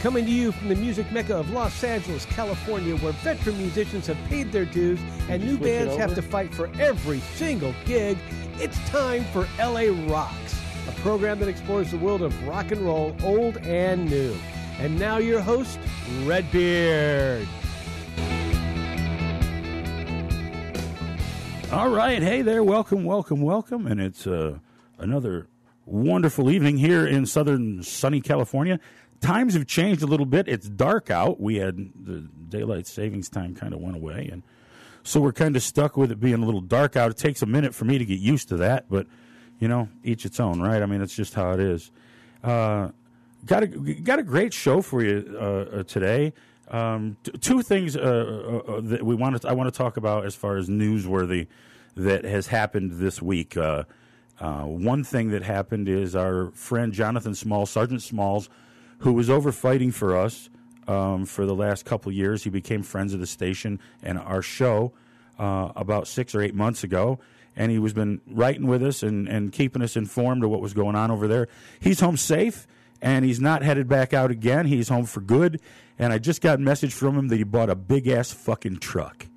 Coming to you from the music mecca of Los Angeles, California, where veteran musicians have paid their dues and new bands have to fight for every single gig, it's time for LARocks, a program that explores the world of rock and roll, old and new. And now your host, Redbeard. All right, hey there, welcome, and it's another wonderful evening here in southern sunny California. Times have changed a little bit. It's dark out. We had the daylight savings time kind of went away, and so we're kind of stuck with it being a little dark out. It takes a minute for me to get used to that, but, you know, each its own, right? I mean, it's just how it is. Got a great show for you today. Two things that I want to talk about as far as newsworthy that has happened this week. One thing that happened is our friend Jonathan Smalls, Sergeant Smalls, who was over fighting for us for the last couple of years. He became friends of the station and our show about 6 or 8 months ago, and he was been writing with us and keeping us informed of what was going on over there. He's home safe, and he's not headed back out again. He's home for good, and I just got a message from him that he bought a big-ass fucking truck,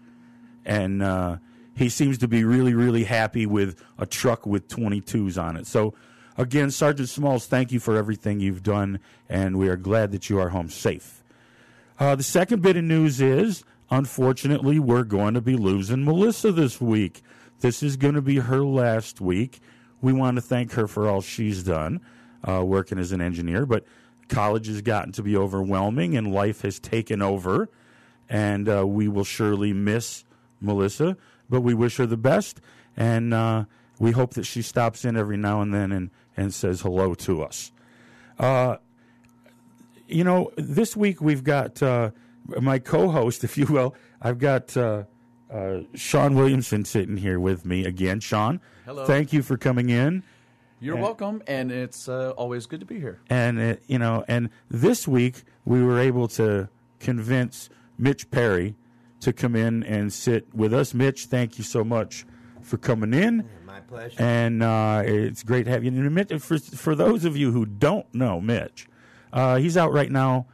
and he seems to be really, really happy with a truck with 22s on it. So, again, Sergeant Smalls, thank you for everything you've done, and we are glad that you are home safe. The second bit of news is, unfortunately, we're going to be losing Melissa this week. This is going to be her last week. We want to thank her for all she's done, working as an engineer, but college has gotten to be overwhelming, and life has taken over, and we will surely miss Melissa, but we wish her the best, and we hope that she stops in every now and then and says hello to us. You know, this week we've got my co-host, if you will. I've got Shaun Williamson sitting here with me again. Shaun, hello. Thank you for coming in. You're welcome, and it's always good to be here. And, you know, and this week we were able to convince Mitch Perry to come in and sit with us. Mitch, thank you so much for coming in. My pleasure. And it's great to have you. And Mitch, for those of you who don't know Mitch, he's out right now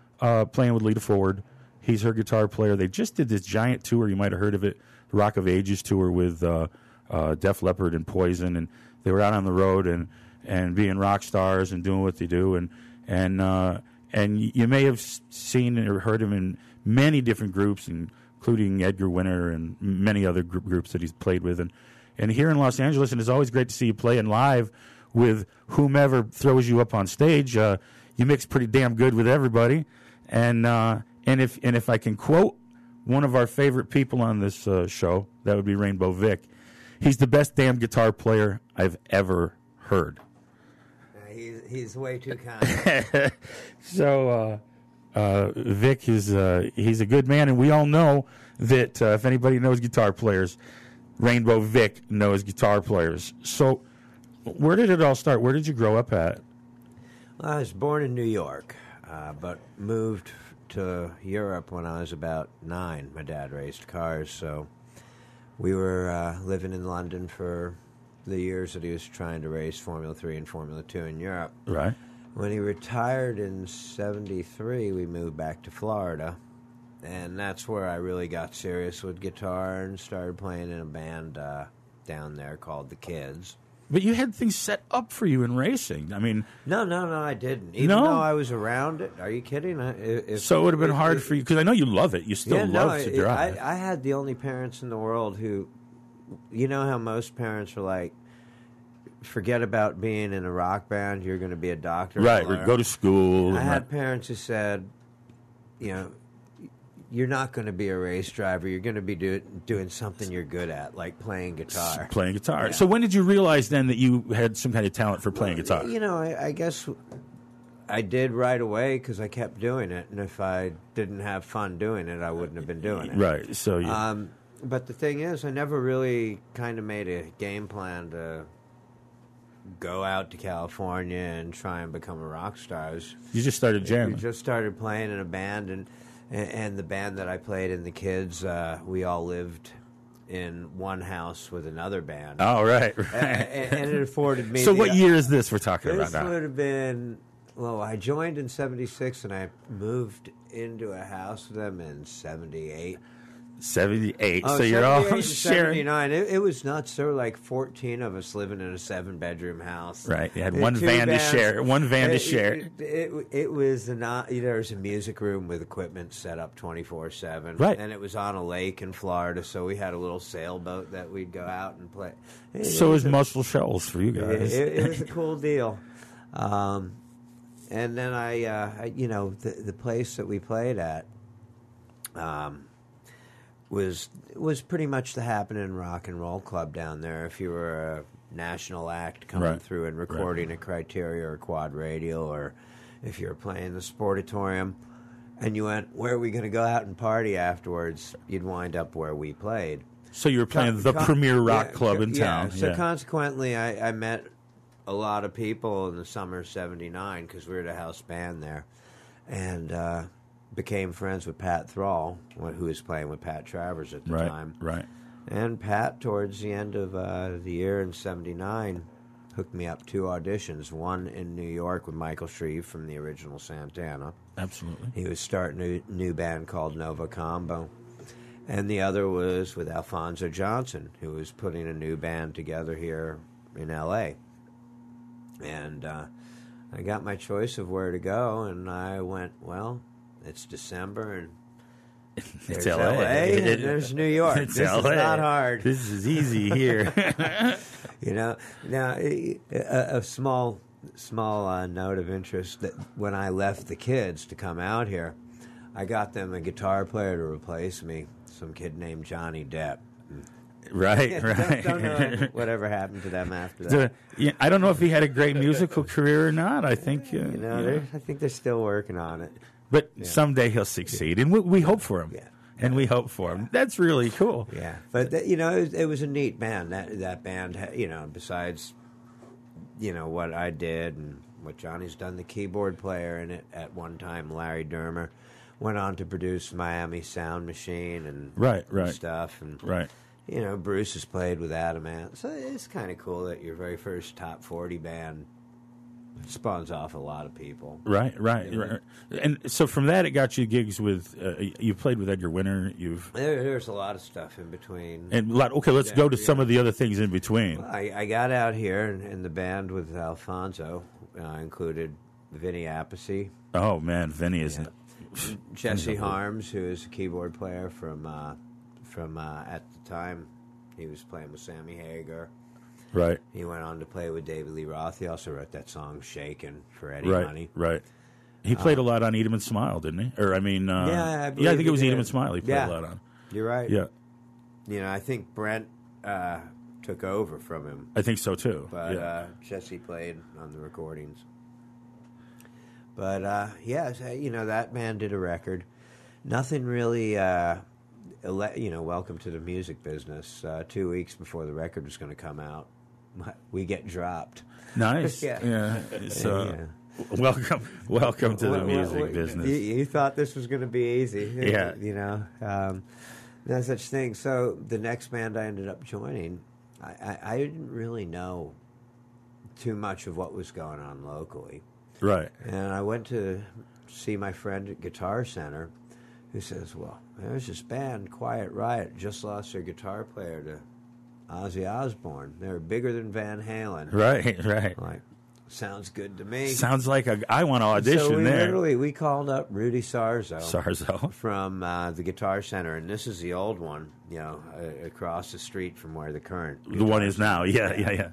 playing with Lead Forward. He's her guitar player. They just did this giant tour. You might have heard of it, the Rock of Ages tour with Def Leppard and Poison. And they were out on the road and being rock stars and doing what they do. And you may have seen or heard him in many different groups, including Edgar Winter and many other groups that he's played with. And here in Los Angeles, and it's always great to see you playing live with whomever throws you up on stage. You mix pretty damn good with everybody. And if I can quote one of our favorite people on this show, that would be Rainbow Vic. He's the best damn guitar player I've ever heard. He's way too kind. So Vic is he's a good man, and we all know that if anybody knows guitar players, Rainbow Vic knows guitar players. So where did it all start? Where did you grow up at? Well, I was born in New York, but moved to Europe when I was about 9. My dad raced cars, so we were living in London for the years that he was trying to race Formula 3 and Formula 2 in Europe. Right. When he retired in 73, we moved back to Florida, and that's where I really got serious with guitar and started playing in a band down there called The Kids. But you had things set up for you in racing. I mean... No, I didn't. Even though I was around it. Are you kidding? So it would have been hard for you, because I know you love it. You still love to drive. I had the only parents in the world who... You know how most parents are like, forget about being in a rock band, you're going to be a doctor. Right, or go to school. I had parents who said, you know, you're not going to be a race driver. You're going to be doing something you're good at, like playing guitar. Playing guitar. Yeah. So when did you realize then that you had some kind of talent for playing guitar? You know, I guess I did right away because I kept doing it. And if I didn't have fun doing it, I wouldn't have been doing it. Right. So you... But the thing is, I never really kind of made a game plan to go out to California and try and become a rock star. You just started jamming. We just started playing in a band, and the band that I played in, The Kids, we all lived in one house with another band. Oh, right. And it afforded me... So what year is this we're talking about now? This would have been Well, I joined in 76, and I moved into a house with them in 78. 78. Oh, so you're all 78 and sharing. 79. It was nuts. There were like 14 of us living in a 7-bedroom house. Right. You had one van to share. One van to share. It was there was a music room with equipment set up 24/7. Right. And it was on a lake in Florida, so we had a little sailboat that we'd go out and play. So it was Muscle Shoals for you guys. It was a cool deal. And then I the place that we played at was pretty much the happening rock and roll club down there. If you were a national act coming through and recording a Criteria or Quad Radial, or if you were playing the Sportatorium, and you went, where are we going to go out and party afterwards? You'd wind up where we played. So you were playing the premier rock club in town. So consequently, I met a lot of people in the summer of 79 because we were the house band there, and became friends with Pat Thrall, who was playing with Pat Travers at the time. Right. And Pat, towards the end of the year in 79, hooked me up 2 auditions, one in New York with Michael Shreve from the original Santana. Absolutely. He was starting a new band called Nova Combo. And the other was with Alfonso Johnson, who was putting a new band together here in L.A. And I got my choice of where to go, and I went, well, it's December, and It's there's LA. and there's New York. It's This LA. is not hard. This is easy here. Now a small note of interest that when I left the kids to come out here, I got them a guitar player to replace me, some kid named Johnny Depp. Right. Don't know whatever happened to them after that. I don't know if he had a great musical career or not. I think I think they're still working on it. But someday he'll succeed, and we hope for him. Yeah. And we hope for him. That's really cool. Yeah, but it was a neat band. That band, besides what I did and what Johnny's done, the keyboard player in it at one time, Larry Dermer, went on to produce Miami Sound Machine and and stuff. And Bruce has played with Adamant, so it's kind of cool that your very first top 40 band spawns off a lot of people. Right. And so from that, it got you gigs with. You played with Edgar Winter. There's a lot of stuff in between. And let's go to some of the other things in between. Well, I got out here, and the band with Alfonso included Vinny Appice. Oh man, Vinny is Jesse Harms, who is a keyboard player from at the time he was playing with Sammy Hagar. Right. He went on to play with David Lee Roth. He also wrote that song "Shakin'" for Eddie Money. Right. He played a lot on Eat 'Em and Smile, didn't he? Or I think it was Eat 'Em and Smile. He played a lot on. You're right. Yeah. I think Brent took over from him. I think so too. But Jesse played on the recordings. But that band did a record. Nothing really. Welcome to the music business. 2 weeks before the record was going to come out, we get dropped. Nice. Welcome to the music business. You thought this was going to be easy. No such thing. So the next band I ended up joining, I didn't really know too much of what was going on locally. Right. And I went to see my friend at Guitar Center, who says, well, there's this band, Quiet Riot, just lost their guitar player to Ozzy Osbourne. They're bigger than Van Halen. Right. I'm like, sounds good to me. Sounds like I want to audition so there. We called up Rudy Sarzo from the Guitar Center, and this is the old one, across the street from where the current the one is now. Yeah.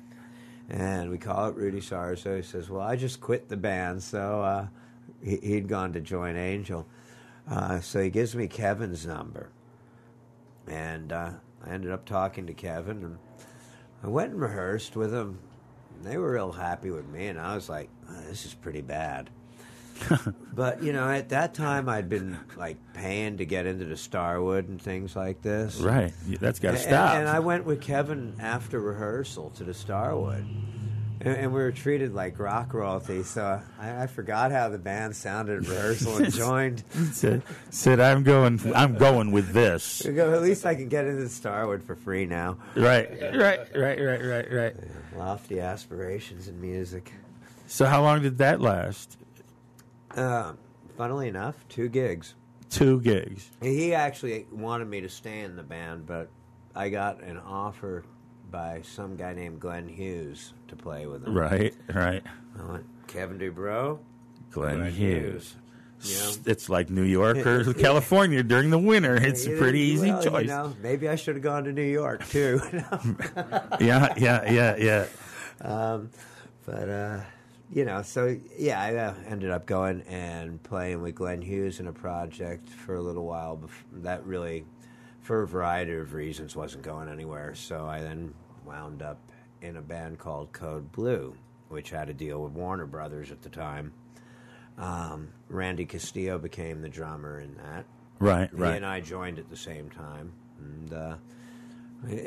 And we call up Rudy Sarzo. He says, well, I just quit the band, so he'd gone to join Angel. So he gives me Kevin's number, and I ended up talking to Kevin, and I went and rehearsed with them. They were real happy with me, and I was like, this is pretty bad. But, at that time, I'd been, paying to get into the Starwood and things like this. Right. That's got to stop. And I went with Kevin after rehearsal to the Starwood. And we were treated like rock royalty, so I forgot how the band sounded at rehearsal and joined. Said, I'm going with this. At least I can get into the Starwood for free now. Right. Lofty aspirations in music. So how long did that last? Funnily enough, 2 gigs. 2 gigs. He actually wanted me to stay in the band, but I got an offer by some guy named Glenn Hughes to play with him. Right. I went, Kevin Dubrow, Glenn Hughes. You know? It's like New York or California during the winter. It's a pretty easy choice. You know, maybe I should have gone to New York, too. Yeah. But, you know, so, yeah, I ended up going and playing with Glenn Hughes in a project for a little while. That really, for a variety of reasons, wasn't going anywhere. So I then wound up in a band called Code Blue, which had a deal with Warner Brothers at the time. Randy Castillo became the drummer in that. Right. He and I joined at the same time. And,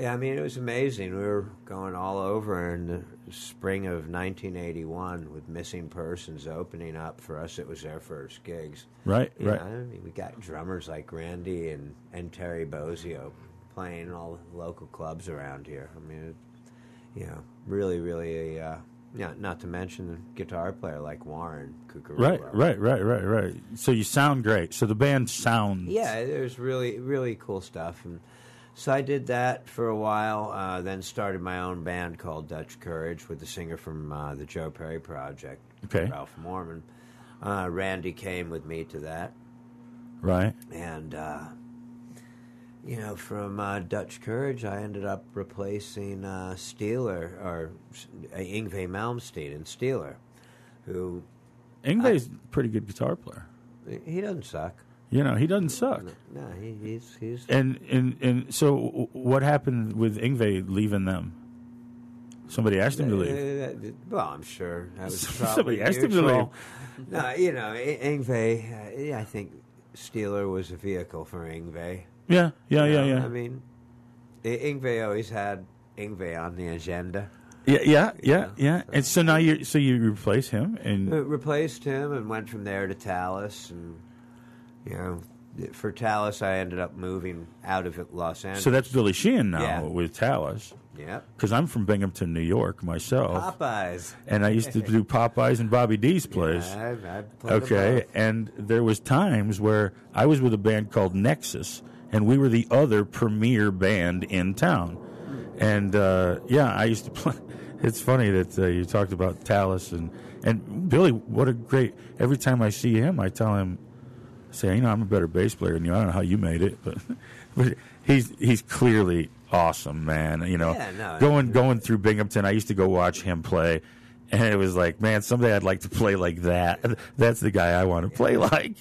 I mean, it was amazing. We were going all over in the spring of 1981 with Missing Persons opening up for us. It was their first gigs. Right. I mean, we got drummers like Randy and Terry Bozzio playing in all the local clubs around here. I mean, really, not to mention the guitar player like Warren Cucurullo. Right. So you sound great. So the band sounds... Yeah, there's really, really cool stuff. And so I did that for a while, then started my own band called Dutch Courage with the singer from the Joe Perry Project, Ralph Mormon. Randy came with me to that. Right. And, from Dutch Courage, I ended up replacing Steeler, or Yngwie Malmsteen in Steeler, who... Yngwie's a pretty good guitar player. He doesn't suck. You know, he doesn't suck. No, he's... And so what happened with Yngwie leaving them? Somebody asked him to leave. Well, I'm sure that was probably somebody asked him to leave. No, Yngwie, I think Steeler was a vehicle for Yngwie. Yeah. I mean, Yngwie always had Yngwie on the agenda. Yeah. And so now you replace him and replaced him and went from there to Talus, and for Talus I ended up moving out of Los Angeles. So that's Billy Sheehan now with Talus. Yeah. Because I'm from Binghamton, New York myself. Popeyes. And I used to do Popeyes and Bobby D's place. Yeah, I played them both. And there was times where I was with a band called Nexus, and we were the other premier band in town. And, I used to play. It's funny that you talked about Talus and Billy. What a great! Every time I see him, I tell him, I'm a better bass player than you. I don't know how you made it, but he's clearly awesome, man. Going through Binghamton, I used to go watch him play, and it was like, man, someday I'd like to play like that. That's the guy I want to play like.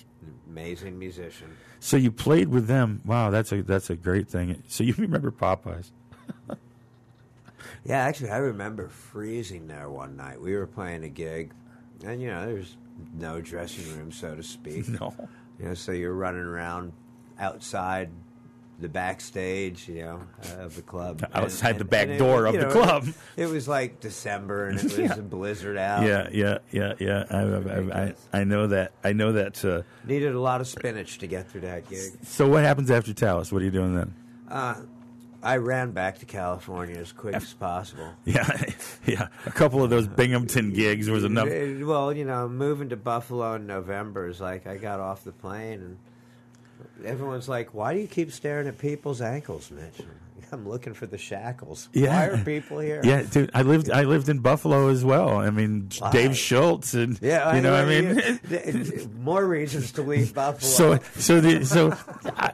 Amazing musician. So you played with them. Wow, that's a great thing. So you remember Popeyes? Yeah, actually, I remember freezing there one night. We were playing a gig, and, there's no dressing room, so to speak. No. So you're running around outside the backstage, of the club. Outside the back door of the club. It was like December, and it was a blizzard out. Yeah. I know that. Needed a lot of spinach to get through that gig. So what happens after Talus? What are you doing then? I ran back to California as quick as possible. Yeah. A couple of those Binghamton gigs was enough. Well, moving to Buffalo in November is like I got off the plane and everyone's like, "Why do you keep staring at people's ankles, Mitch?" I'm looking for the shackles. Yeah. Why are people here? Yeah, dude, I lived in Buffalo as well. I mean, Dave Schultz and more reasons to leave Buffalo.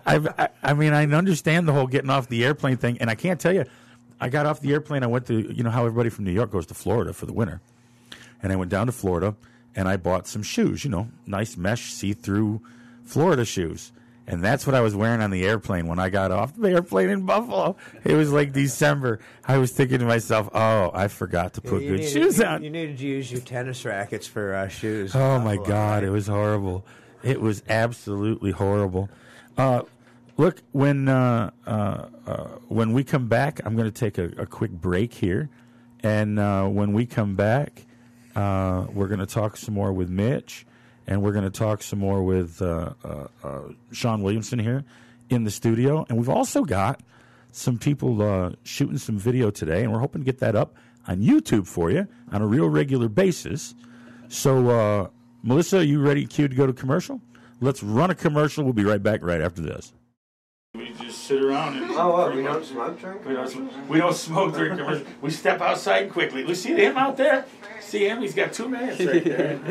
I understand the whole getting off the airplane thing, and I can't tell you, I got off the airplane. I went to how everybody from New York goes to Florida for the winter, and I went down to Florida and I bought some shoes, nice mesh see-through Florida shoes. And that's what I was wearing on the airplane when I got off the airplane in Buffalo. It was like December. I was thinking to myself, oh, I forgot to put good shoes on. You needed to use your tennis rackets for shoes. Oh, my God. Right? It was horrible. It was absolutely horrible. Look, when we come back, I'm going to take a quick break here. And when we come back, we're going to talk some more with Mitch. And we're going to talk some more with Shaun Williamson here in the studio. And we've also got some people shooting some video today, and we're hoping to get that up on YouTube for you on a real regular basis. So Melissa, are you ready, Q, to go to commercial? Let's run a commercial. We'll be right back right after this. We just sit around and... we don't smoke during commercials? We don't smoke during commercials. We step outside quickly. We see him out there? See him? He's got 2 minutes right there.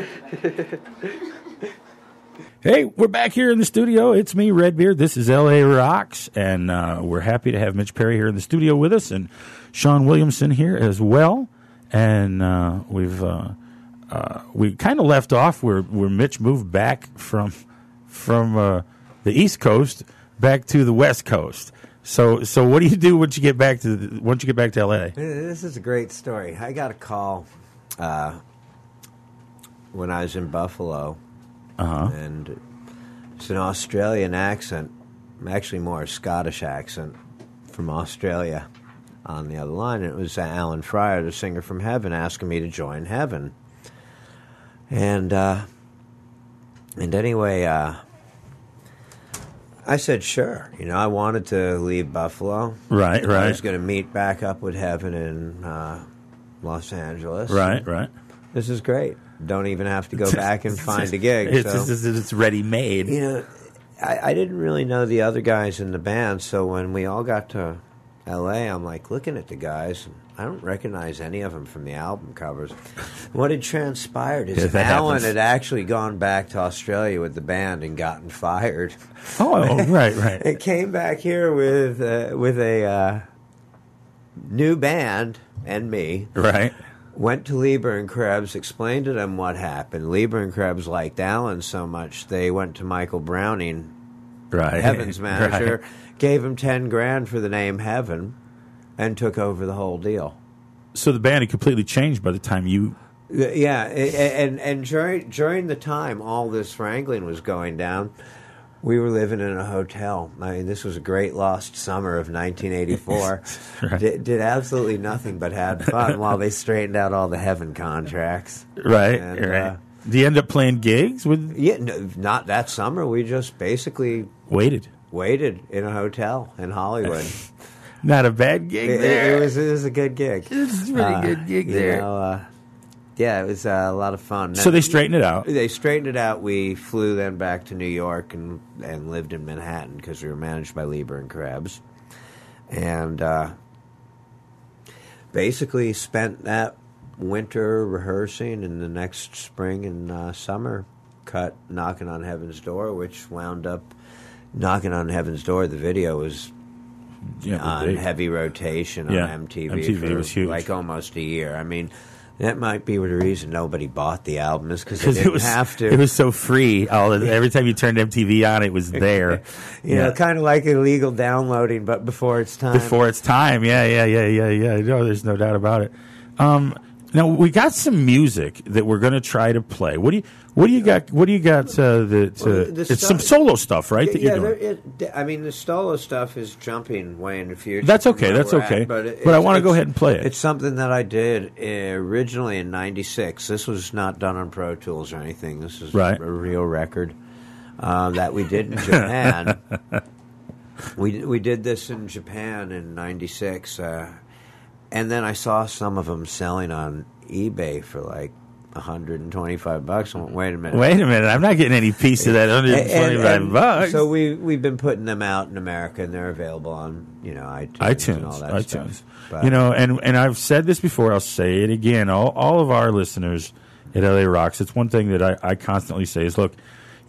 Hey, we're back here in the studio. It's me, Redbeard. This is LARocks, and we're happy to have Mitch Perry here in the studio with us, and Shaun Williamson here as well. And we kind of left off where Mitch moved back from the East Coast back to the West Coast. So what do you do once you get back to LA? This is a great story. I got a call when I was in Buffalo, and it's an Australian accent, actually more a Scottish accent from Australia on the other line. And it was Alan Fryer, the singer from Heaven, asking me to join Heaven. And anyway, I said sure. I wanted to leave Buffalo. Right. I was going to meet back up with Heaven in Los Angeles. Right. This is great. Don't even have to go back and find a gig. It's ready-made. I didn't really know the other guys in the band, so when we all got to L.A., I'm like looking at the guys, and I don't recognize any of them from the album covers. What had transpired is Alan had actually gone back to Australia with the band and gotten fired. Oh, right. It came back here with a new band and me. Right. Went to Lieber and Krebs, explained to them what happened. Lieber and Krebs liked Alan so much, they went to Michael Browning, Heaven's manager, gave him $10,000 for the name Heaven, and took over the whole deal. So the band had completely changed by the time you... Yeah, and during the time all this wrangling was going down, we were living in a hotel. I mean, this was a great lost summer of 1984. Right. Did absolutely nothing but had fun while they straightened out all the Heaven contracts. Right. And, do you end up playing gigs with? Yeah, no, not that summer. We just basically waited in a hotel in Hollywood. Not a bad gig there. It was a good gig. It was a really good gig there. Yeah, it was a lot of fun. So they straightened it out. They straightened it out. We flew then back to New York and lived in Manhattan because we were managed by Lieber and Krebs. And basically spent that winter rehearsing, and the next spring and summer cut Knocking on Heaven's Door, which wound up Knocking on Heaven's Door. The video was on heavy rotation on MTV for was huge. Like almost a year. I mean, that might be the reason nobody bought the album, is because they didn't have to. It was so free. Every time you turned MTV on, it was there. You know, kind of like illegal downloading, but before its time. Before its time, yeah. No, there's no doubt about it. Now we got some music that we're going to try to play. What do you got? It's some solo stuff, right? That you're doing. The solo stuff is jumping way in the future. That's okay. But I want to go ahead and play it. It's something that I did originally in '96. This was not done on Pro Tools or anything. This is a real record that we did in Japan. We did this in Japan in '96. And then I saw some of them selling on eBay for like $125. I went, wait a minute. I'm not getting any piece of that $125. So we've been putting them out in America, and they're available on iTunes and all that stuff. But, and I've said this before. I'll say it again. All of our listeners at LARocks. It's one thing that I constantly say is, look,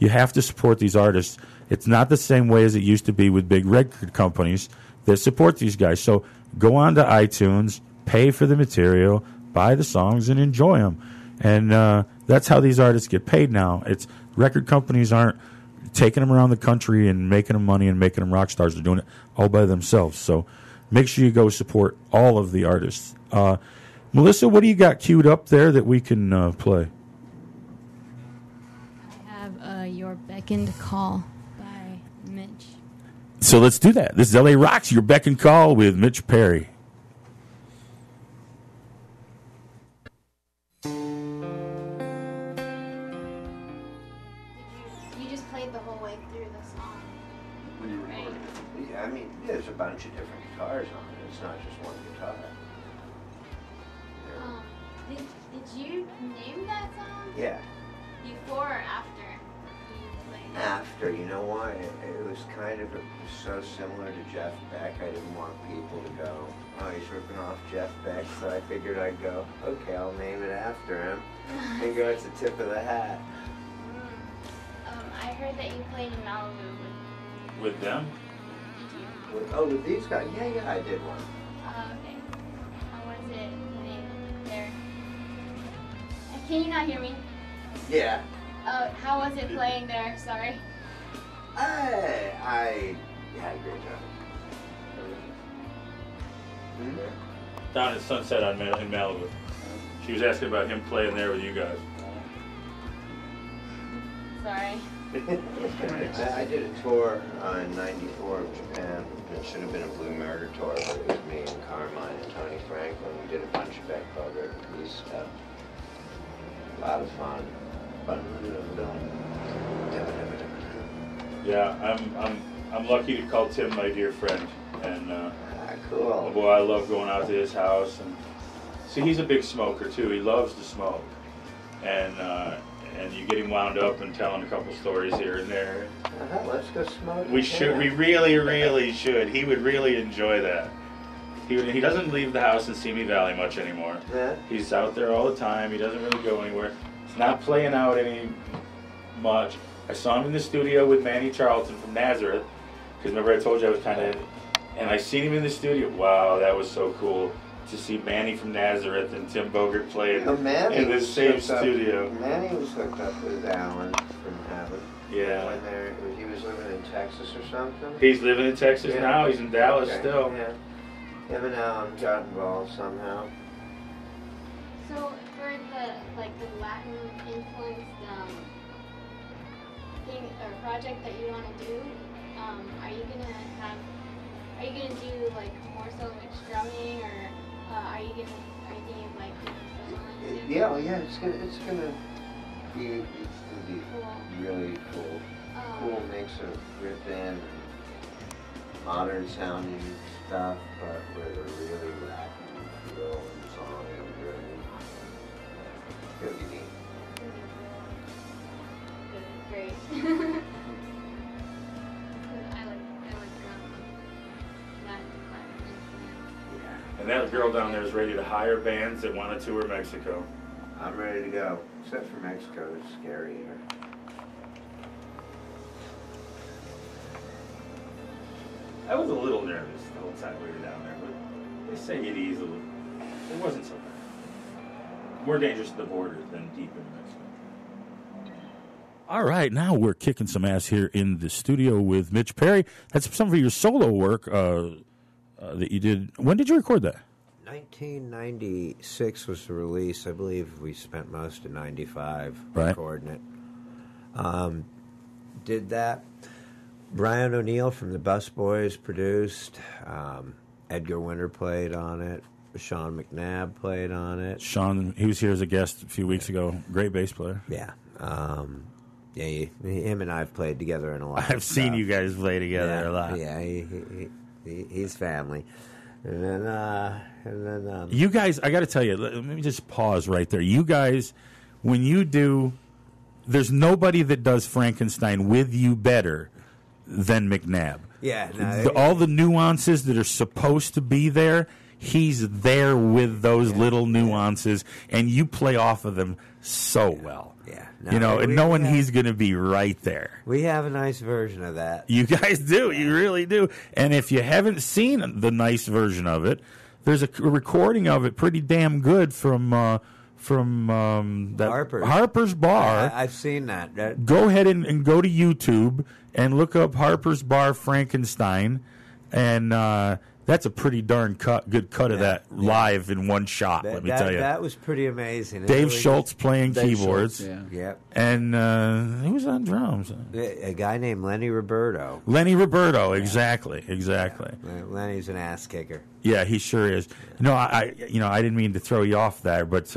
you have to support these artists. It's not the same way as it used to be with big record companies that support these guys. So go on to iTunes, pay for the material, buy the songs, and enjoy them. And that's how these artists get paid now. It's record companies aren't taking them around the country and making them money and making them rock stars. They're doing it all by themselves. So make sure you go support all of the artists. Melissa, what do you got queued up there that we can play? I have Your Beckoned Call by Mitch. So let's do that. This is LARocks, Your Beck and Call with Mitch Perry. You just played the whole way through the song. Right? Yeah, there's a bunch of different guitars on it. It's not just one guitar. Did you name that song? Yeah. Before or after you played? After, you know why? It was kind of so similar to Jeff Beck. I didn't want people to go, oh, he's ripping off Jeff Beck, so I figured I'd go, okay, I'll name it after him, and go, it's the tip of the hat. I heard that you played in Malibu With them? With these guys? Yeah, I did one. okay. How was it playing there? Can you not hear me? Yeah. How was it playing there? Sorry. I had a great time. Down at Sunset in Malibu. She was asking about him playing there with you guys. Sorry. I did a tour in '94 of Japan. It should have been a Blue Murder tour, but it was me and Carmine and Tony Franklin. We did a bunch of Beck Bogart and stuff. A lot of fun. Yeah, I'm lucky to call Tim my dear friend, and cool. boy, I love going out to his house. And see, he's a big smoker too. He loves to smoke, and you get him wound up and telling a couple stories here and there. Let's go smoke. We should. We really should. He would really enjoy that. He doesn't leave the house in Simi Valley much anymore. Yeah. He's out there all the time. He doesn't really go anywhere. He's not playing out any much. I saw him in the studio with Manny Charlton from Nazareth, because remember I told you I was kind of, and I seen him in the studio. Wow, that was so cool to see Manny from Nazareth and Tim Bogart playing in the same studio. Manny was hooked up with Alan from Heaven. Yeah. When he was living in Texas or something. He's living in Texas now. He's in Dallas still. Yeah. Him and Alan got involved somehow. So for the Latin influenced thing or project that you want to do, are you gonna do like more so like strumming, or are you thinking of like Yeah, it's gonna be cool. really cool. Cool mix of ripping, modern sounding stuff, but with a really Latin feel and song and rhythm. It's gonna be neat. Great. I like Latin. And that girl down there is ready to hire bands that want to tour Mexico. I'm ready to go, except for Mexico. It's scary here. I was a little nervous the whole time we were down there, but they say it easily. It wasn't so bad. More dangerous at the border than deep in Mexico. All right, now we're kicking some ass here in the studio with Mitch Perry. That's some of your solo work that you did. When did you record that? 1996 was the release. I believe we spent most of 95 recording it. Did that. Brian O'Neill from the Bus Boys produced. Edgar Winter played on it. Sean McNabb played on it. Shaun, he was here as a guest a few weeks ago. Great bass player. Yeah. Him and I have played together in a lot. I've seen you guys play together a lot. Yeah, he's family. And then you guys, I got to tell you, let me just pause right there. You guys, when you do, there's nobody that does Frankenstein with you better than McNabb. Yeah. All the nuances that are supposed to be there, he's there with those little nuances, and you play off of them so well. Yeah. Knowing he's going to be right there. We have a nice version of that. You guys do. You really do. And if you haven't seen the nice version of it, there's a recording of it pretty damn good from that Harper's Bar. I've seen that. Go ahead and go to YouTube and look up Harper's Bar Frankenstein, and that's a pretty darn good cut of that live in one shot, let me tell you. That was pretty amazing. Dave Schultz playing keyboards. Schultz, Yep. And he was on drums. A guy named Lenny Roberto. Lenny Roberto, exactly. Yeah. Lenny's an ass kicker. Yeah, he sure is. No, I didn't mean to throw you off there, but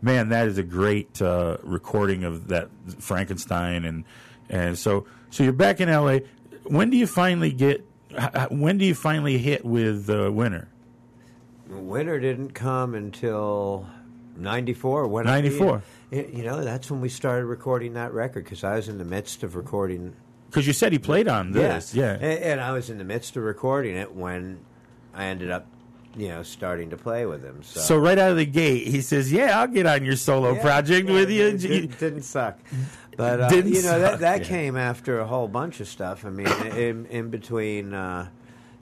man, that is a great recording of that Frankenstein, and so you're back in LA. When do you finally hit with Winter? Winter didn't come until 94. 94. That's when we started recording that record, because I was in the midst of recording. Because you said he played on this. Yeah. And I was in the midst of recording it when I ended up, starting to play with him. So right out of the gate, he says, "Yeah, I'll get on your solo project with you." It didn't suck. But, that came after a whole bunch of stuff. I mean, in between,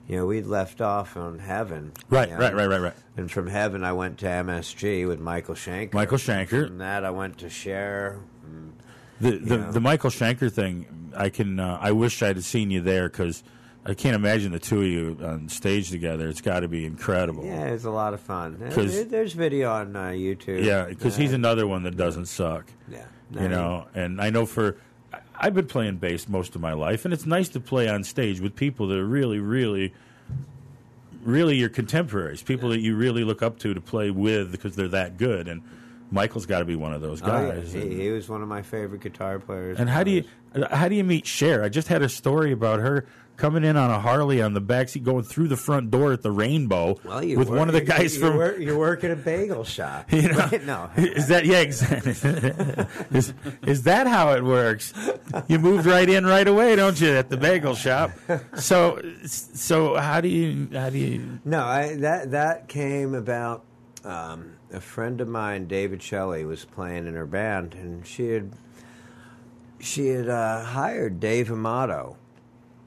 we'd left off on Heaven. Right. And from Heaven, I went to MSG with Michael Schenker. From that, I went to Cher. The Michael Schenker thing, I wish I'd have seen you there, because I can't imagine the two of you on stage together. It's got to be incredible. Yeah, it's a lot of fun. There's video on YouTube. Yeah, because he's another one that doesn't suck. Yeah. And I know I've been playing bass most of my life, and it's nice to play on stage with people that are really, really, really your contemporaries, people that you really look up to play with because they're that good. And Michael's got to be one of those guys. He was one of my favorite guitar players. And how do you meet Cher? I just had a story about her coming in on a Harley on the backseat, going through the front door at the Rainbow with one of the guys from. You work at a bagel shop. No, is that exactly? is that how it works? You moved right in right away, don't you, at the bagel shop? So how do you? No, that came about. A friend of mine, David Shelley, was playing in her band, and she had hired Dave Amato,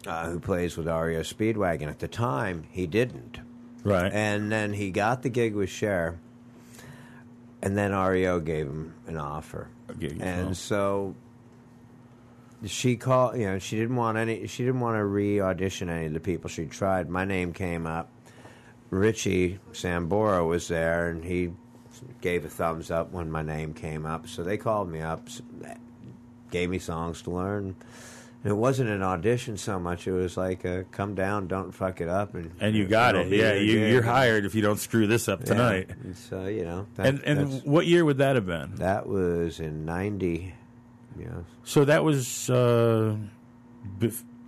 who plays with REO Speedwagon. At the time, he didn't. Right. And then he got the gig with Cher, and then REO gave him an offer. So she called. She didn't want to re-audition any of the people she tried. My name came up. Richie Sambora was there, and he gave a thumbs up when my name came up. So they called me up, gave me songs to learn. And it wasn't an audition so much. It was like, come down, don't fuck it up. And you got it. Yeah, you're hired if you don't screw this up tonight. And so, And what year would that have been? That was in 90. So that was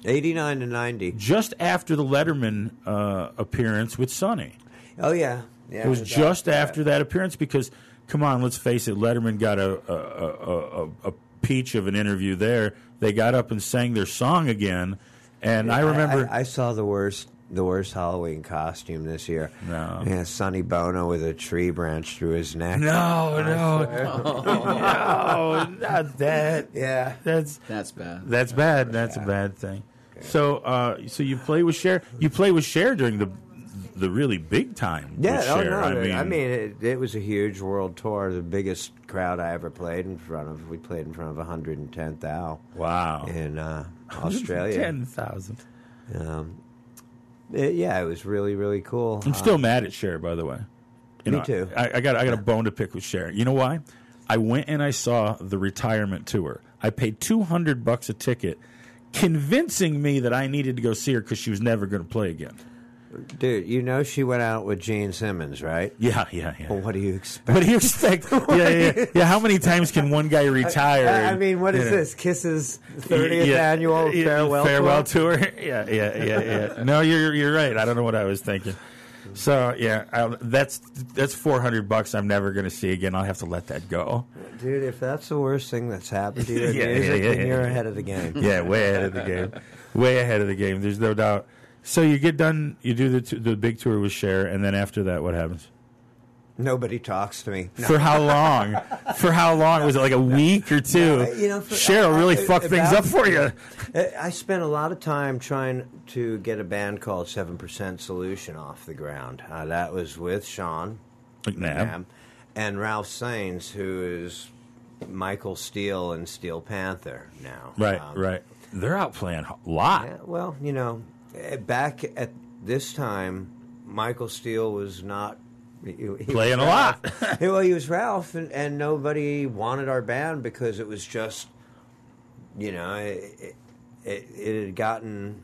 89 to 90. Just after the Letterman appearance with Sonny. Oh, yeah. It was just after that appearance, because, come on, let's face it, Letterman got a peach of an interview there. They got up and sang their song again, and I remember... I saw the worst Halloween costume this year. No. Yeah, Sonny Bono with a tree branch through his neck. No, not that. Yeah. That's bad. That's bad. That's a bad thing. Okay. So you play with Cher. You play with Cher during the really big time. Yeah, with Cher. I mean, it was a huge world tour. The biggest crowd I ever played in front of. We played in front of 110,000. Wow. In Australia. 10,000. It was really, really cool. I'm still mad at Cher, by the way. Me too. I got a bone to pick with Cher. You know why? I went and I saw the retirement tour. I paid $200 a ticket, convincing me that I needed to go see her because she was never going to play again. Dude, she went out with Gene Simmons, right? Yeah. Well, what do you expect? Yeah. How many times can one guy retire? I mean, what is this? Kiss's 30th annual farewell tour? Yeah. No, you're right. I don't know what I was thinking. So that's $400 I'm never going to see again. I'll have to let that go. Dude, if that's the worst thing that's happened to you in music, then you're ahead of the game. Yeah, way ahead of the game. Way ahead of the game. There's no doubt. So you get done, you do the big tour with Cher, and then after that, what happens? Nobody talks to me. No. For how long? Was it like a week or two? Cher really fucked things up for you. I spent a lot of time trying to get a band called 7% Solution off the ground. That was with Shaun McNabb and Ralph Saenz, who is Michael Steele and Steel Panther now. Right. They're out playing a lot. Yeah, well, back at this time, Michael Steele was not playing a lot. Well, he was Ralph, and nobody wanted our band because it was just, it had gotten,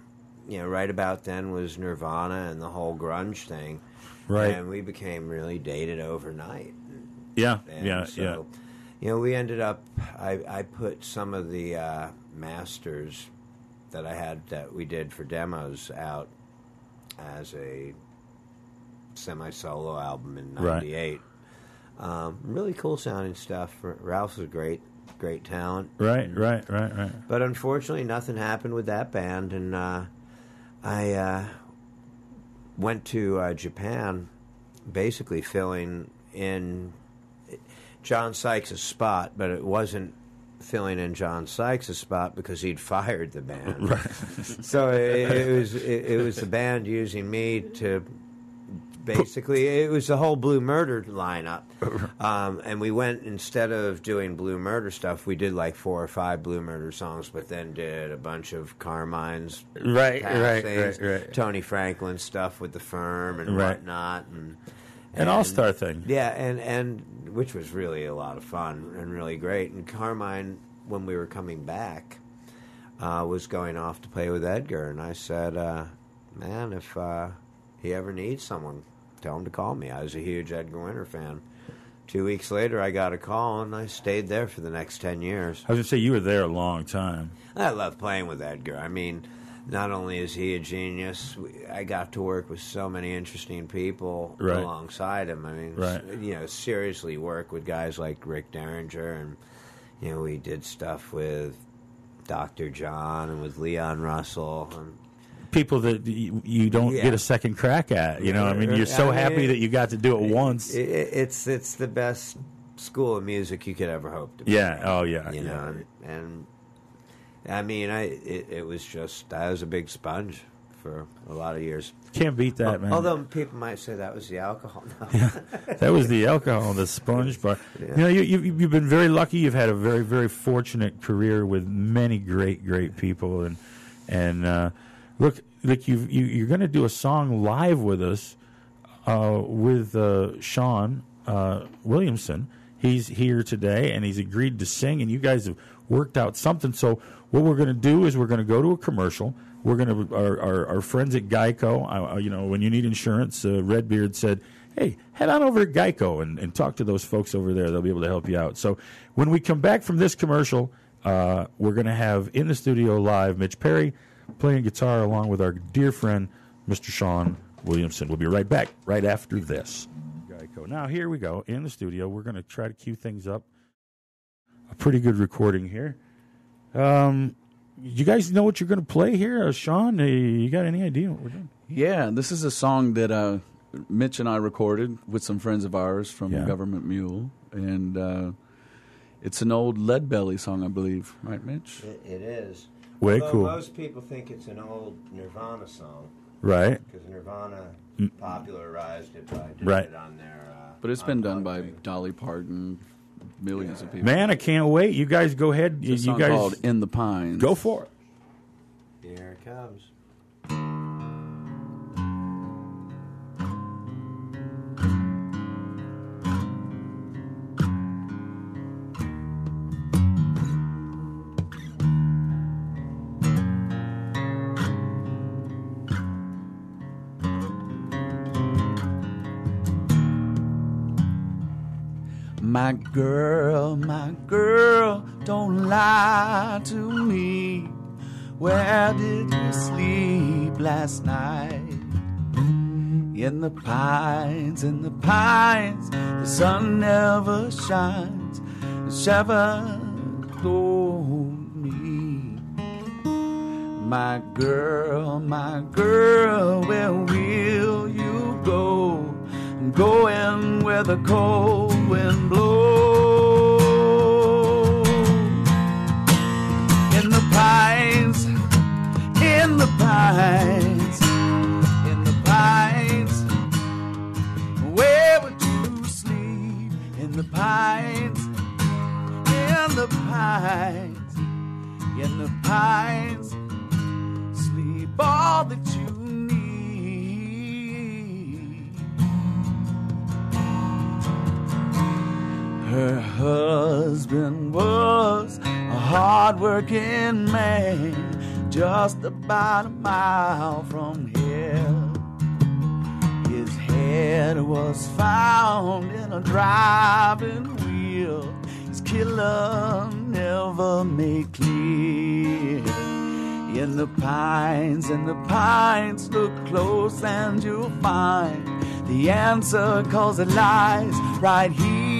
right about then was Nirvana and the whole grunge thing, right? And we became really dated overnight. Yeah. We ended up. I put some of the masters that I had that we did for demos out as a semi-solo album in '98. Really cool sounding stuff. Ralph's a great talent. Right. But unfortunately, nothing happened with that band, and I went to Japan, basically filling in John Sykes' spot, but it wasn't filling in John Sykes' spot because he'd fired the band. Right. So it was the band using me to basically, it was the whole Blue Murder lineup. And we went, instead of doing Blue Murder stuff, we did like 4 or 5 Blue Murder songs, but then did a bunch of Carmine's Right. Tony Franklin stuff with The Firm and whatnot. An all-star thing. Yeah, and which was really a lot of fun and really great. And Carmine, when we were coming back, was going off to play with Edgar. And I said, man, if he ever needs someone, tell him to call me. I was a huge Edgar Winter fan. 2 weeks later, I got a call, and I stayed there for the next 10 years. I was going to say, you were there a long time. I love playing with Edgar. I mean, not only is he a genius, I got to work with so many interesting people alongside him. I mean, seriously work with guys like Rick Derringer, and, we did stuff with Dr. John and with Leon Russell, and people that you don't get a second crack at. I mean, you're so happy that you got to do it once. It's the best school of music you could ever hope to be. Yeah. Oh, yeah. And I mean, it was just, I was a big sponge for a lot of years. Can't beat that, man. Although people might say that was the alcohol. No. Yeah, that was the alcohol, the sponge. But you've been very lucky. You've had a very, very fortunate career with many great people, and look, you're going to do a song live with us with Shaun Williamson. He's here today, and he's agreed to sing, and you guys have worked out something. So what we're going to do is we're going to go to a commercial. We're going to our friends at Geico. When you need insurance, Redbeard said, "Hey, head on over to Geico and talk to those folks over there. They'll be able to help you out." So when we come back from this commercial, we're going to have in the studio live Mitch Perry playing guitar along with our dear friend Mr. Shaun Williamson. We'll be right back right after this. Geico. Now here we go in the studio. We're going to try to cue things up. A pretty good recording here. You guys know what you're going to play here? Shaun, you got any idea what we're doing? Yeah, this is a song that Mitch and I recorded with some friends of ours from Government Mule. And it's an old Leadbelly song, I believe. Right, Mitch? It is. Way Although cool. Most people think it's an old Nirvana song. Right. Because Nirvana popularized it by doing it on their... but it's been done by Dolly Parton, millions of people. Man, I can't wait. You guys go ahead. It's a song called In the Pines. Go for it. Here it comes. My girl, don't lie to me. Where did you sleep last night? In the pines, the sun never shines. It's never told me. My girl, where will you go? I'm going where the cold wind blows. In the pines, in the pines, in the pines. Where would you sleep? In the pines, in the pines, in the pines. Sleep all that you Her husband was a hard-working man, just about a mile from here. His head was found in a driving wheel. His killer never made clear. In the pines, look close and you'll find the answer, 'cause it lies right here.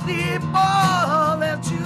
sleep all that you need.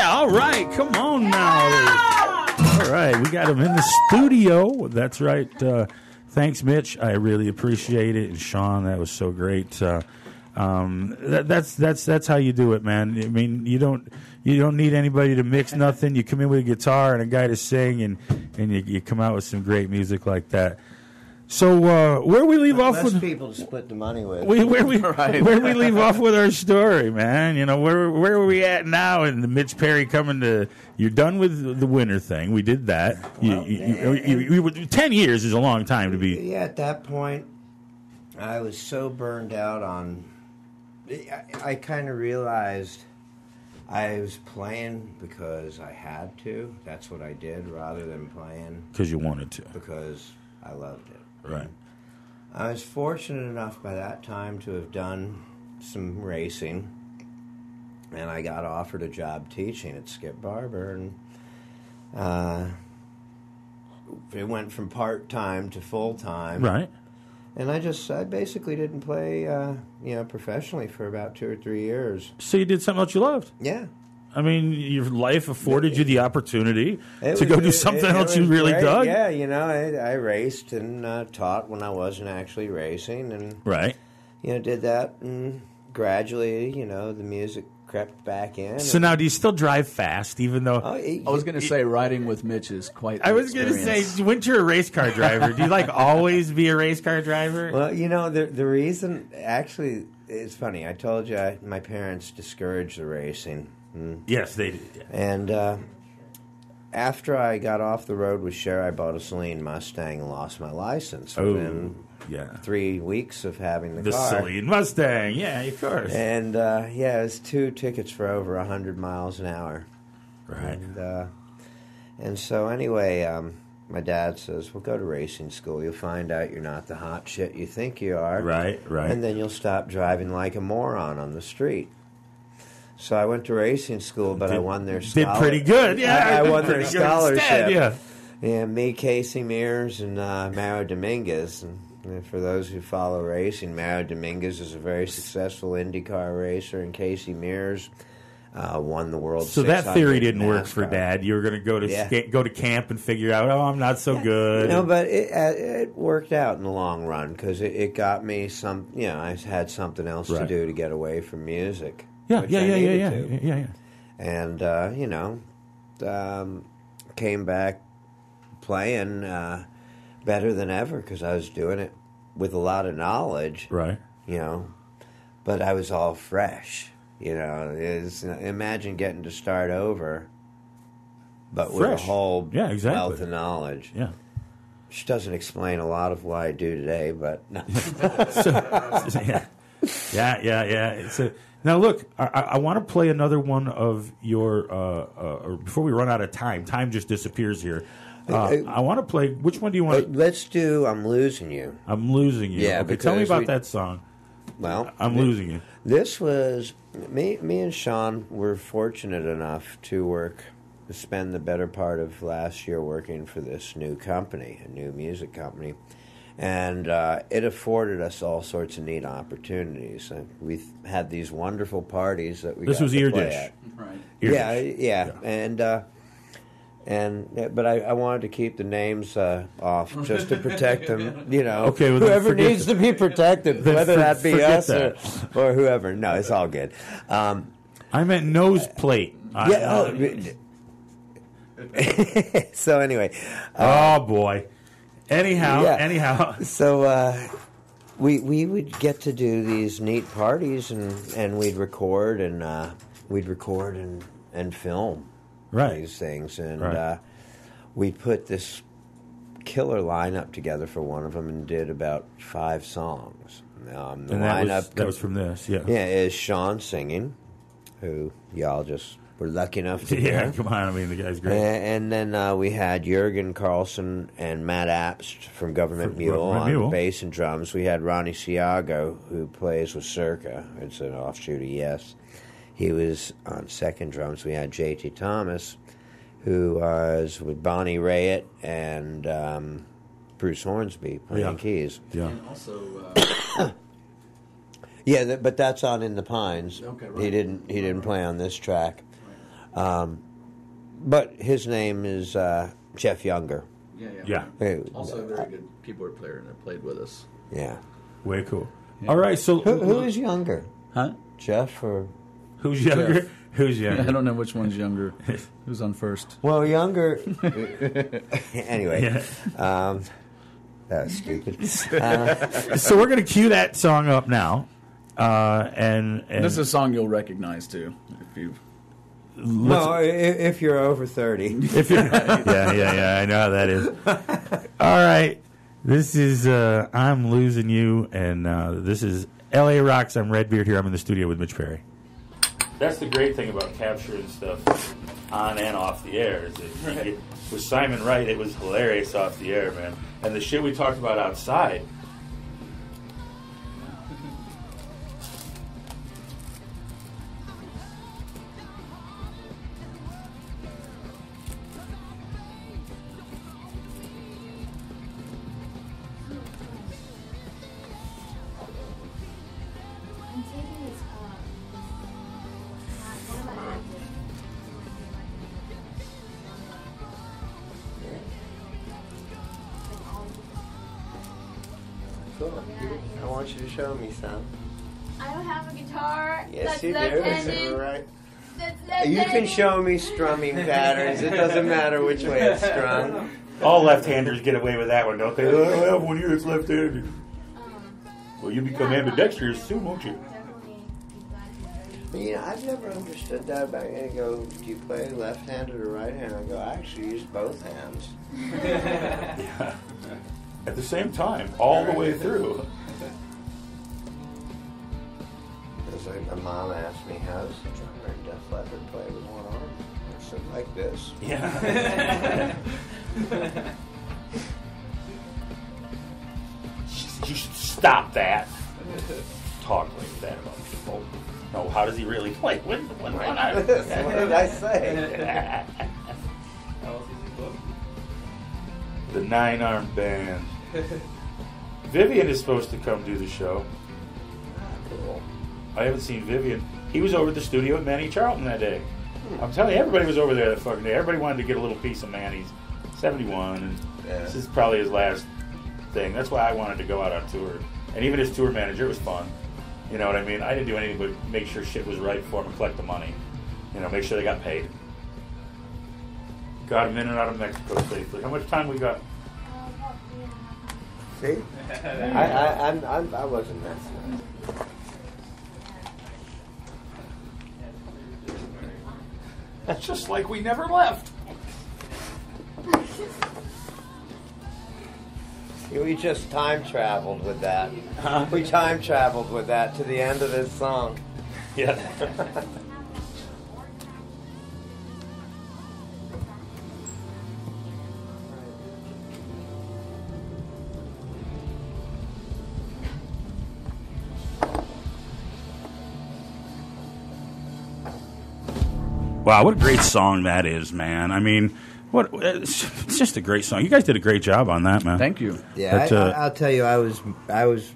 All right, come on now. All right, we got him in the studio. That's right. Thanks, Mitch. I really appreciate it. And Shaun, that was so great. That's how you do it, man. I mean, you don't need anybody to mix nothing. You come in with a guitar and a guy to sing, and you come out with some great music like that. So where we leave off with people to split the money with. Where we leave off with our story, man. You know, where are we at now? And the Mitch Perry coming to. You're done with the winter thing. We did that. Well, you 10 years is a long time to be. Yeah, at that point, I was so burned out on. I kind of realized I was playing because I had to. That's what I did, rather than playing because you wanted to. Because I loved it. Right. I was fortunate enough by that time to have done some racing, and I got offered a job teaching at Skip Barber, and it went from part-time to full-time. Right. And I basically didn't play, professionally for about 2 or 3 years. So you did something else you loved? Yeah. I mean, your life afforded you the opportunity to go do something else you really dug? Yeah, I raced and taught when I wasn't actually racing. And, right. Did that, and gradually, the music crept back in. So now, do you still drive fast, even though... I was going to say, riding with Mitch is quite I was going to say, when you're a race car driver, do you, always be a race car driver? Well, the reason... Actually, it's funny. I told you my parents discouraged the racing. Yes, they did. Yeah. And after I got off the road with Cher, I bought a Celine Mustang and lost my license within 3 weeks of having the car. The Celine Mustang, yeah, of course. And, it was 2 tickets for over 100 miles an hour. Right. And so anyway, my dad says, well, go to racing school. You'll find out you're not the hot shit you think you are. Right. And then you'll stop driving like a moron on the street. So I went to racing school, but I won their scholarship. Did pretty good, yeah. I won their scholarship. Instead, yeah, me, Casey Mears, and Mario Dominguez. And for those who follow racing, Mario Dominguez is a very successful IndyCar racer, and Casey Mears won the World 600. So that theory didn't NASCAR. work for Dad. You were going to go to camp and figure out, I'm not so good. No, but it worked out in the long run because it got me some. I had something else to do to get away from music. Yeah. And, came back playing better than ever because I was doing it with a lot of knowledge. Right. But I was all fresh. Imagine getting to start over, but fresh. With a whole wealth of knowledge. Yeah. Which doesn't explain a lot of what I do today, but... No. Yeah. Now, look, I want to play another one of your, before we run out of time. Time just disappears here. I want to play, which one do you want? Let's do I'm Losing You. I'm Losing You. Yeah, okay, tell me about that song. Well, I'm Losing You. This was, me and Shaun were fortunate enough to spend the better part of last year working for this new company, a new music company. And it afforded us all sorts of neat opportunities. We've had these wonderful parties that we got to play at. Right. Yeah. But I wanted to keep the names off just to protect them. Okay, well, whoever needs to be protected, whether that be us or whoever. No, it's all good. I meant nose plate. So anyway. Oh boy. Anyhow. So we would get to do these neat parties, and we'd record and film these things, and we put this killer lineup together for one of them and did about 5 songs. The and lineup that was from this, is Shaun singing, who y'all just were lucky enough to hear. Yeah, come on, I mean, the guy's great. And then we had Jürgen Carlson and Matt Apst from Government Mule on bass and drums. We had Ronnie Siago, who plays with Circa. It's an offshoot of Yes. He was on second drums. We had J.T. Thomas, who was with Bonnie Raitt and Bruce Hornsby playing keys. Yeah. And also... but that's on In the Pines. Okay, right. He didn't play on this track. But his name is Jeff Younger. Yeah. Also a very good keyboard player that played with us. Yeah. Way cool. Yeah. All right, so... Who is younger? Huh? Jeff or... Who's younger? Jeff. Who's younger? I don't know which one's younger. Who's on first? Well, younger... Anyway. Yeah. That was stupid. So we're going to cue that song up now. And this is a song you'll recognize, too, if you've... No, if you're over 30. If you're, yeah, I know how that is. All right, this is I'm Losing You, and this is LARocks. I'm Redbeard here. I'm in the studio with Mitch Perry. That's the great thing about capturing stuff on and off the air. Is that with Simon Wright, it was hilarious off the air, man. And the shit we talked about outside. I want you to show me some. I don't have a guitar. Yes, That's you do. left-handed. Right. That's left-handed. You can show me strumming patterns. It doesn't matter which way it's strung. All left-handers get away with that one, don't they? I have one here that's left-handed. Well, you become ambidextrous soon, won't you? You know, I've never understood that about you. I go, do you play left-handed or right-handed? I go, I actually use both hands. Yeah. At the same time, all the way through. It's like my mom asked me, how does the drummer in Def Leppard play with one arm? I said, like this. Yeah. You should stop that. Talk like that about people. No, how does he really play? What did I say? The 9-Armed Band. Vivian is supposed to come do the show. Cool. I haven't seen Vivian. He was over at the studio with Manny Charlton that day. I'm telling you, everybody was over there that fucking day. Everybody wanted to get a little piece of Manny's. 71, and this is probably his last thing. That's why I wanted to go out on tour. And even his tour manager, it was fun. You know what I mean? I didn't do anything but make sure shit was right for him and collect the money. You know, make sure they got paid. Got him in and out of Mexico safely. How much time we got? See? I wasn't messing up. That's just like we never left. We just time traveled with that. We time traveled with that to the end of this song. Yeah. Wow, what a great song that is, man. I mean, it's just a great song. You guys did a great job on that, man. Thank you. Yeah, I'll tell you, I was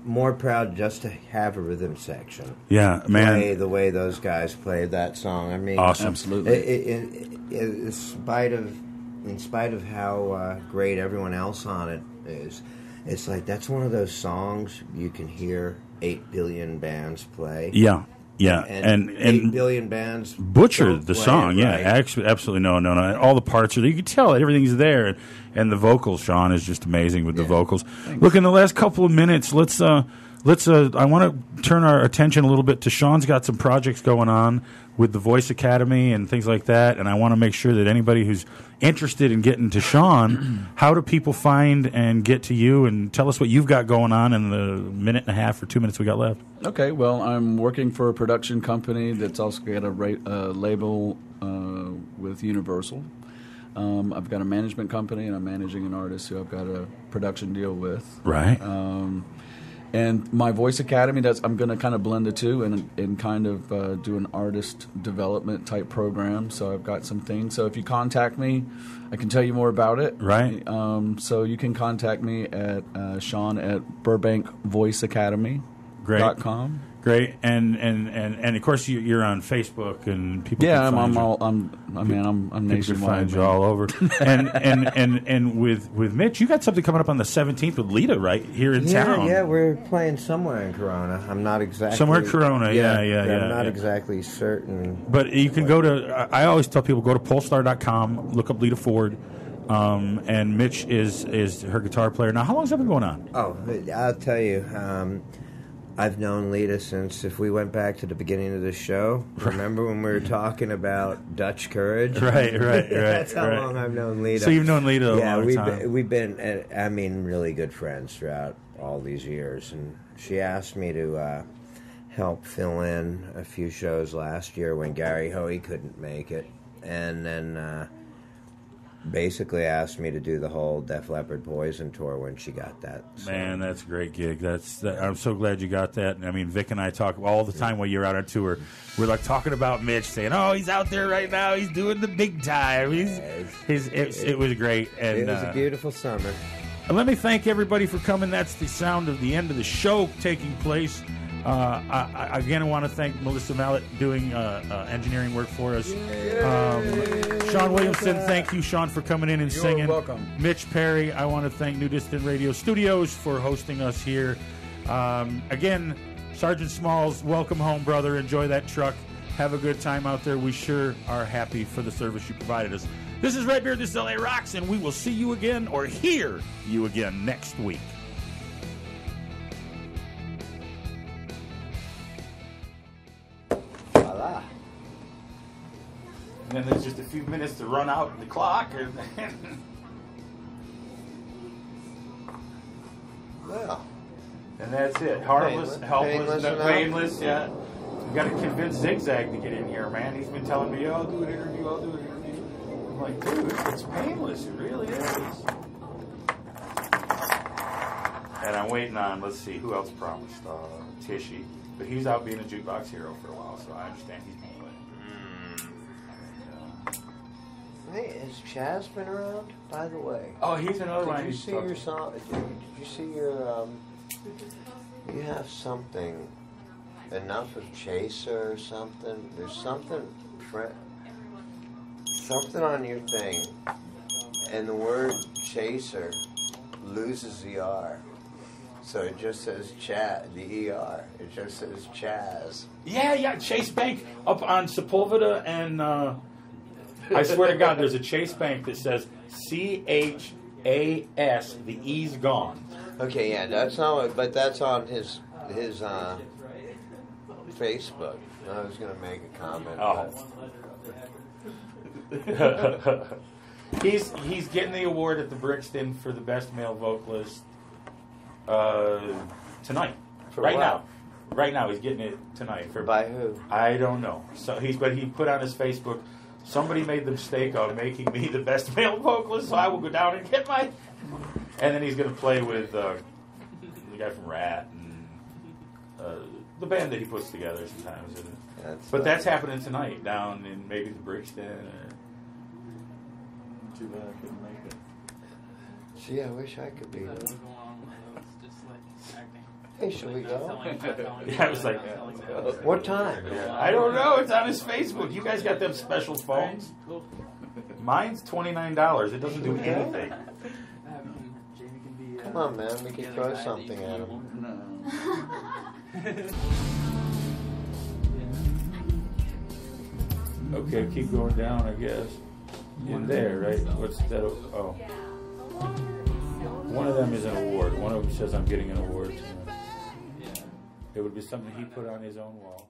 more proud just to have a rhythm section. Yeah, man. Play the way those guys played that song. I mean, awesome. Absolutely. In spite of how great everyone else on it is, it's like that's one of those songs you can hear 8 billion bands play. Yeah. Yeah, and 8 billion bands butchered the song. Right. Yeah, absolutely no. All the parts are there. You can tell everything's there, and the vocals. Sean is just amazing with the vocals. Thanks. Look, in the last couple of minutes, let's. I want to turn our attention a little bit to Sean's got some projects going on with the Voice Academy and things like that, and I want to make sure that anybody who's interested in getting to Shaun, how do people find and get to you, and tell us what you've got going on in the minute and a half or 2 minutes we got left. Okay, well, I'm working for a production company that's also got a label with Universal. I've got a management company, and I'm managing an artist who I've got a production deal with. Right. And my Voice Academy, I'm going to kind of blend the two and kind of do an artist development type program. So I've got some things. So if you contact me, I can tell you more about it. Right. So you can contact me at Shaun at BurbankVoiceAcademy.com. Great, and of course you're on Facebook, and people. Yeah, can find I'm nationwide. Find you all over. and with Mitch, you got something coming up on the 17th with Lita right here in town. Yeah, we're playing somewhere in Corona. I'm not exactly somewhere in Corona. Yeah. I'm not exactly certain. But you can go to. I always tell people go to Polestar.com, look up Lita Ford. And Mitch is her guitar player. Now, how long has that been going on? Oh, I'll tell you. I've known Lita since, if we went back to the beginning of the show, remember when we were talking about Dutch Courage? Right. That's how long I've known Lita. So you've known Lita a long time. We've been, really good friends throughout all these years. And she asked me to help fill in a few shows last year when Gary Hoey couldn't make it. And then basically asked me to do the whole Def Leppard Poison tour when she got that. So. Man, that's a great gig. I'm so glad you got that. I mean, Vic and I talk all the time while you're out on tour. We're like talking about Mitch, saying, "Oh, he's out there right now. He's doing the big time." It was great. And, it was a beautiful summer. And let me thank everybody for coming. That's the sound of the end of the show taking place. I want to thank Melissa Mallett doing engineering work for us. Shaun Williamson, thank you, Shaun, for coming in and singing. You're welcome. Mitch Perry, I want to thank New Dissident Radio Studios for hosting us here. Again, Sergeant Smalls, welcome home, brother. Enjoy that truck. Have a good time out there. We sure are happy for the service you provided us. This is Redbeard, this is LARocks, and we will see you again or hear you again next week. And then there's just a few minutes to run out the clock. Well. And that's it. Heartless, helpless, painless. Yeah. We got to convince Zigzag to get in here, man. He's been telling me, I'll do an interview. I'm like, dude, it's painless. It really is. And I'm waiting on, let's see, who else promised? Tishy. But he's out being a jukebox hero for a while, so I understand he's going to play. Hey, has Chaz been around, by the way? Oh, he's another one. Did you see your song? Did you see your, you have something, enough of Chaser or something? There's something on your thing, and the word Chaser loses the R. So it just says the ER. It just says Chaz. Yeah, Chase Bank up on Sepulveda and... I swear to God, there's a Chase Bank that says CHAS. The E's gone. Okay, yeah, that's not. But that's on his Facebook. I was going to make a comment. Oh. He's getting the award at the Brixton for the best male vocalist tonight. Now. Right now, he's getting it tonight. By who? I don't know. So he put on his Facebook. Somebody made the mistake of making me the best male vocalist, so I will go down and get mine. And then he's going to play with the guy from Rat and the band that he puts together sometimes. That's happening tonight down in maybe the Brixton. Too bad I couldn't make it. Gee, I wish I could be there. Hey, should we go? Yeah, I was like, what time? I don't know. It's on his Facebook. You guys got them special phones? Mine's $29. It doesn't do anything. Come on, man. We can throw something at him. Okay, keep going down, I guess. In there, right? What's that? Oh. One of them is an award. One of them says I'm getting an award. It would be something he put on his own wall.